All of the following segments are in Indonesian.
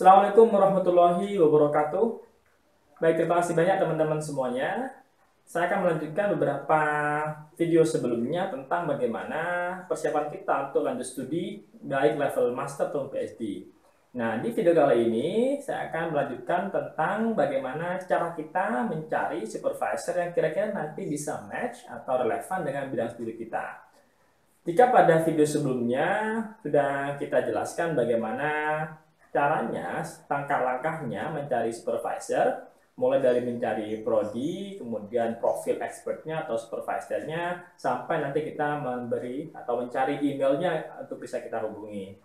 Assalamualaikum warahmatullahi wabarakatuh. Baik, terima kasih banyak teman-teman semuanya. Saya akan melanjutkan beberapa video sebelumnya tentang bagaimana persiapan kita untuk lanjut studi baik level master atau PhD. Nah, di video kali ini saya akan melanjutkan tentang bagaimana cara kita mencari supervisor yang kira-kira nanti bisa match atau relevan dengan bidang studi kita. Jika pada video sebelumnya sudah kita jelaskan bagaimana caranya, langkah-langkahnya mencari supervisor, mulai dari mencari prodi, kemudian profil expertnya atau supervisornya, sampai nanti kita memberi atau mencari emailnya untuk bisa kita hubungi.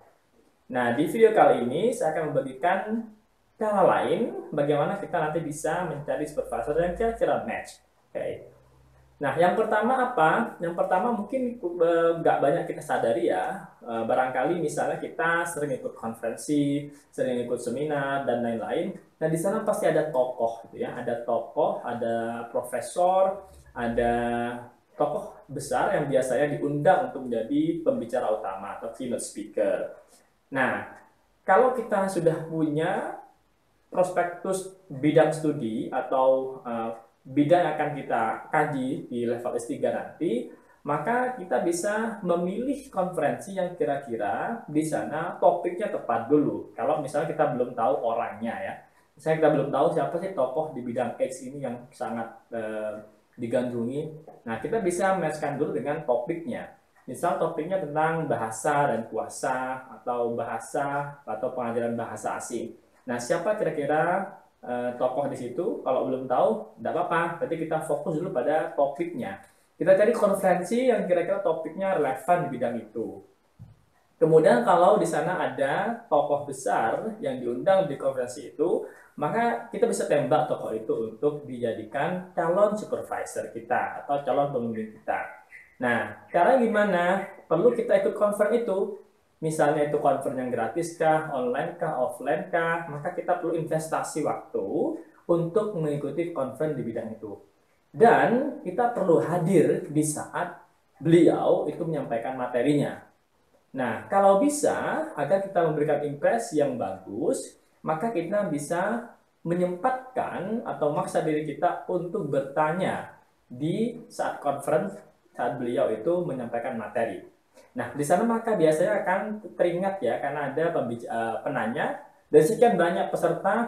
Nah, di video kali ini saya akan membagikan cara lain bagaimana kita nanti bisa mencari supervisor yang kira-kira match. Oke. Nah, yang pertama apa? Yang pertama mungkin nggak banyak kita sadari ya. Barangkali misalnya kita sering ikut konferensi, sering ikut seminar, dan lain-lain. Nah, di sana pasti ada tokoh, gitu ya. Ada tokoh, ada profesor, ada tokoh besar yang biasanya diundang untuk menjadi pembicara utama atau keynote speaker. Nah, kalau kita sudah punya prospektus bidang studi atau bidang yang akan kita kaji di level S3 nanti, maka kita bisa memilih konferensi yang kira-kira di sana topiknya tepat dulu. Kalau misalnya kita belum tahu orangnya ya, misalnya kita belum tahu siapa sih tokoh di bidang X ini yang sangat digandrungi, nah kita bisa matchkan dulu dengan topiknya. Misal topiknya tentang bahasa dan kuasa atau pengajaran bahasa asing. Nah, siapa kira-kira tokoh di situ? Kalau belum tahu, tidak apa-apa. Berarti kita fokus dulu pada topiknya. Kita cari konferensi yang kira-kira topiknya relevan di bidang itu. Kemudian kalau di sana ada tokoh besar yang diundang di konferensi itu, maka kita bisa tembak tokoh itu untuk dijadikan calon supervisor kita atau calon pembimbing kita. Nah, cara gimana? Perlu kita ikut conference itu. Misalnya itu conference yang gratis kah, online kah, offline kah, maka kita perlu investasi waktu untuk mengikuti conference di bidang itu. Dan kita perlu hadir di saat beliau itu menyampaikan materinya. Nah, kalau bisa, agar kita memberikan impresi yang bagus, maka kita bisa menyempatkan atau maksa diri kita untuk bertanya di saat conference, saat beliau itu menyampaikan materi. Nah, di sana maka biasanya akan teringat ya, karena ada penanya, dan sekian banyak peserta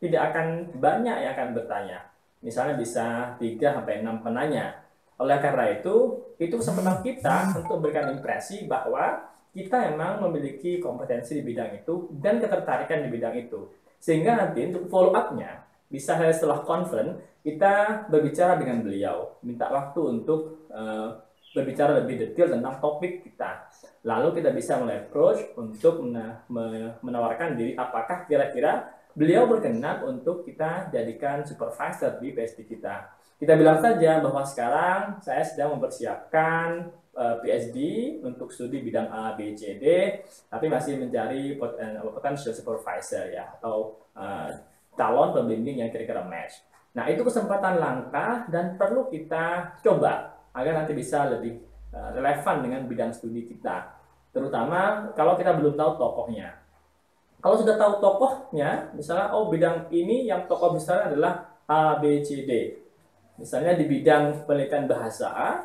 tidak akan banyak yang akan bertanya. Misalnya bisa 3-6 penanya. Oleh karena itu kesempatan kita untuk memberikan impresi bahwa kita memang memiliki kompetensi di bidang itu dan ketertarikan di bidang itu. Sehingga nanti untuk follow up-nya, bisa setelah conference, kita berbicara dengan beliau, minta waktu untuk berbicara lebih detail tentang topik kita. Lalu kita bisa mulai approach untuk menawarkan diri apakah kira-kira beliau berkenan untuk kita jadikan supervisor di PhD kita. Kita bilang saja bahwa sekarang saya sedang mempersiapkan PhD untuk studi bidang A, B, C, D, tapi masih mencari potential supervisor ya, atau calon pembimbing yang kira-kira match. Nah, itu kesempatan langka dan perlu kita coba agar nanti bisa lebih relevan dengan bidang studi kita. Terutama kalau kita belum tahu tokohnya. Kalau sudah tahu tokohnya, misalnya bidang ini yang tokoh besar adalah A, B, C, D. Misalnya di bidang penelitian bahasa,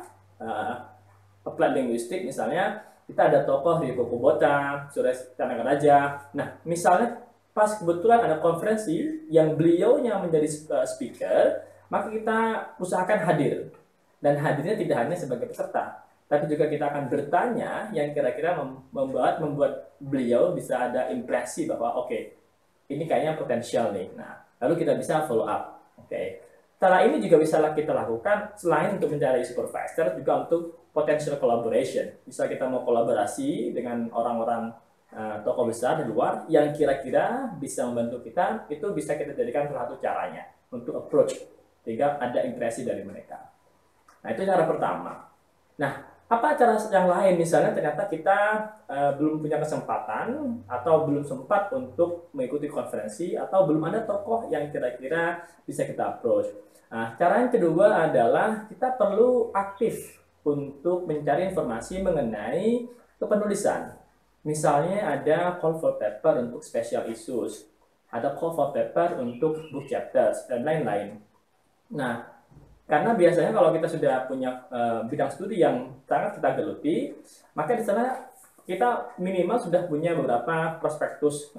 applied linguistic misalnya, kita ada tokoh di Kubota, Suresh Candraraja. Nah, misalnya pas kebetulan ada konferensi yang beliaunya menjadi speaker, maka kita usahakan hadir. Dan hadirnya tidak hanya sebagai peserta, tapi juga kita akan bertanya yang kira-kira membuat beliau bisa ada impresi bahwa oke, ini kayaknya potensial nih. Nah, lalu kita bisa follow up. Oke. Cara ini juga bisa kita lakukan selain untuk mencari supervisor, juga untuk potential collaboration. Bisa kita mau kolaborasi dengan orang-orang tokoh besar di luar yang kira-kira bisa membantu kita, itu bisa kita jadikan salah satu caranya untuk approach, sehingga ada impresi dari mereka. Nah, itu cara pertama. Nah, apa cara yang lain? Misalnya ternyata kita belum punya kesempatan atau belum sempat untuk mengikuti konferensi atau belum ada tokoh yang kira-kira bisa kita approach. Nah, cara yang kedua adalah kita perlu aktif untuk mencari informasi mengenai kepenulisan. Misalnya ada call for paper untuk special issues. ada call for paper untuk book chapters, dan lain-lain. Nah, karena biasanya kalau kita sudah punya bidang studi yang sangat kita geluti, maka di sana kita minimal sudah punya beberapa prospektus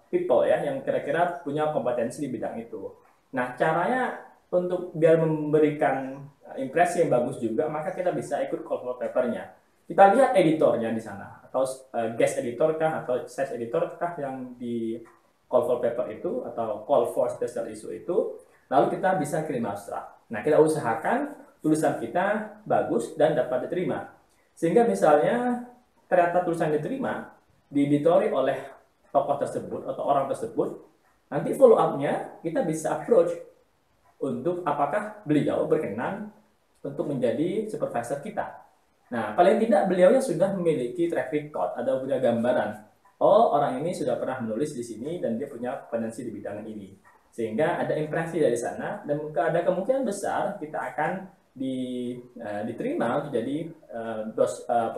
people ya yang kira-kira punya kompetensi di bidang itu. Nah, caranya untuk biar memberikan impresi yang bagus juga, maka kita bisa ikut call for paper-nya. Kita lihat editornya di sana, atau guest editor kah, atau site editor kah yang di call for paper itu, atau call for special issue itu, lalu kita bisa kirim abstrak. Nah, kita usahakan tulisan kita bagus dan dapat diterima. Sehingga misalnya ternyata tulisan diterima, dieditori oleh tokoh tersebut atau orang tersebut, nanti follow up-nya kita bisa approach untuk apakah beliau berkenan untuk menjadi supervisor kita. Nah, paling tidak beliaunya sudah memiliki track record, ada punya gambaran. Oh, orang ini sudah pernah menulis di sini dan dia punya kompetensi di bidang ini. Sehingga ada impresi dari sana dan ada kemungkinan besar kita akan diterima untuk jadi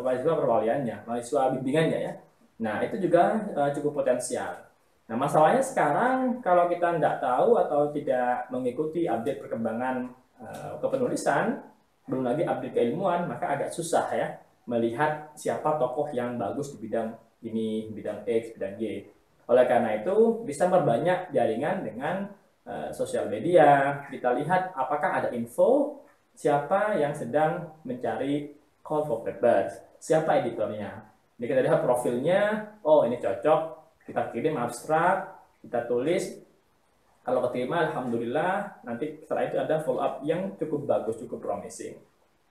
mahasiswa perwaliannya, mahasiswa bimbingannya ya. Nah, itu juga cukup potensial. Nah, masalahnya sekarang kalau kita tidak tahu atau tidak mengikuti update perkembangan kepenulisan, belum lagi update keilmuan, maka agak susah ya melihat siapa tokoh yang bagus di bidang ini, bidang X, bidang Y. Oleh karena itu, bisa memperbanyak jaringan dengan sosial media. Kita lihat apakah ada info siapa yang sedang mencari call for papers, siapa editornya. Jadi kita lihat profilnya, oh ini cocok, kita kirim abstrak, kita tulis. Kalau keterima, alhamdulillah, nanti setelah itu ada follow up yang cukup bagus, cukup promising.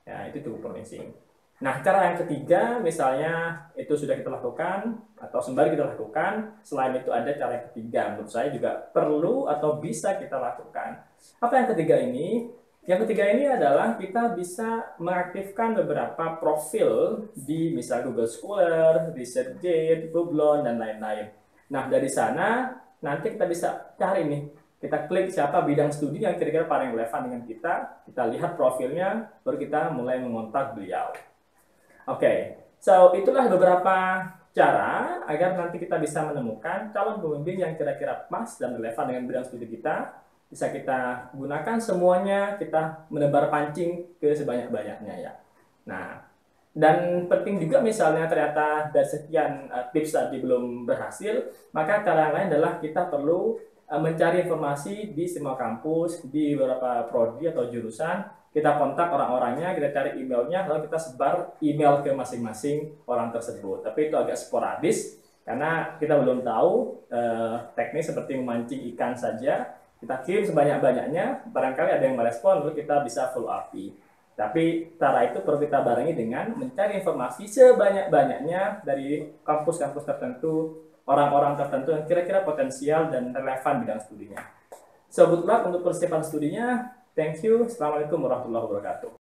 Ya, itu cukup promising. Nah, cara yang ketiga, misalnya itu sudah kita lakukan atau sembari kita lakukan, selain itu ada cara yang ketiga, menurut saya juga perlu atau bisa kita lakukan. Apa yang ketiga ini? Yang ketiga ini adalah kita bisa mengaktifkan beberapa profil di misal Google Scholar, ResearchGate, Google, dan lain-lain. Nah, dari sana nanti kita bisa cari nih, kita klik siapa bidang studi yang kira-kira paling relevan dengan kita lihat profilnya, baru kita mulai mengontak beliau. Oke, so itulah beberapa cara agar nanti kita bisa menemukan calon pembimbing yang kira-kira pas dan relevan dengan bidang studi kita. Bisa kita gunakan semuanya, kita menebar pancing ke sebanyak-banyaknya ya. Nah, dan penting juga misalnya ternyata dari sekian tips tadi belum berhasil, maka cara yang lain adalah kita perlu mencari informasi di semua kampus, di beberapa prodi atau jurusan, kita kontak orang-orangnya, kita cari emailnya, lalu kita sebar email ke masing-masing orang tersebut. Tapi itu agak sporadis, karena kita belum tahu teknik seperti memancing ikan saja. Kita kirim sebanyak-banyaknya, barangkali ada yang merespon, lalu kita bisa follow up. Tapi cara itu perlu kita barengi dengan mencari informasi sebanyak-banyaknya dari kampus-kampus tertentu, orang-orang tertentu yang kira-kira potensial dan relevan bidang studinya. So, good luck untuk persiapan studinya. Thank you. Assalamualaikum warahmatullahi wabarakatuh.